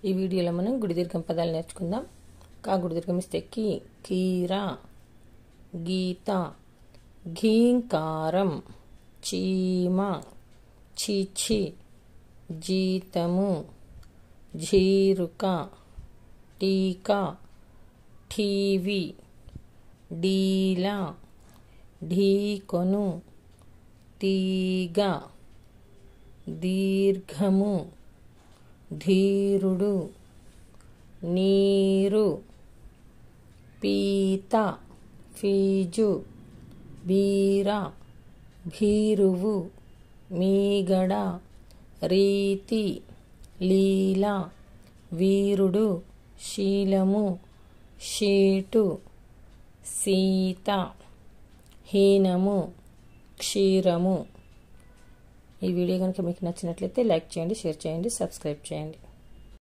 ఈ వీడియోలో మనం గుడిదీర్ఘం పదాలు నేర్చుకుందాం. కా గుడిదీర్ఘం ఇస్తే కి, కీర, గీత, ఘీంకారం, చీమ, చీచి, జీతము, జీరుక, టీకా, టీవీ, డీల, ఢీకొను, తీగ, దీర్ఘము, ధీరుడు, నీరు, పీత, ఫీజు, బీర, భీరువు, మీగడ, రీతి, లీల, వీరుడు, శీలము, షీటు, సీత, హీనము, క్షీరము. ఈ వీడియో కనుక మీకు నచ్చినట్లయితే లైక్ చేయండి, షేర్ చేయండి, సబ్స్క్రైబ్ చేయండి.